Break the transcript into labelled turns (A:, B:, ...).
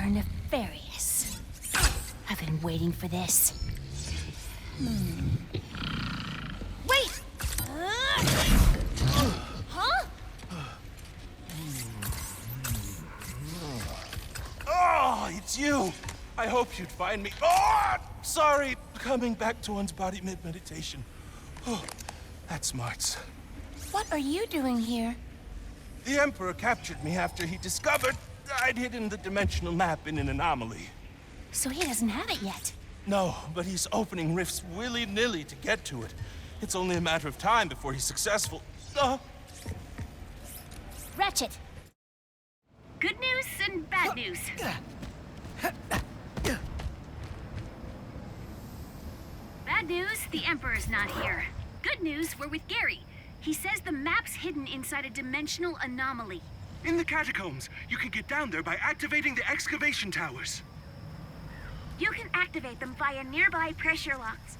A: are nefarious. I've been waiting for this. Wait! Huh?
B: Oh, it's you! I hoped you'd find me. Oh, sorry, coming back to one's body mid-meditation. Oh, that's smarts.
A: What are you doing here?
B: The Emperor captured me after he discovered I'd hidden the dimensional map in an anomaly.
A: So he doesn't have it yet.
B: No, but he's opening rifts willy-nilly to get to it. It's only a matter of time before he's successful.
A: Ratchet!
C: Good news and bad news. Bad news, the Emperor's not here. Good news, we're with Gary. He says the map's hidden inside a dimensional anomaly.
D: In the catacombs, you can get down there by activating the excavation towers.
C: You can activate them via nearby pressure locks.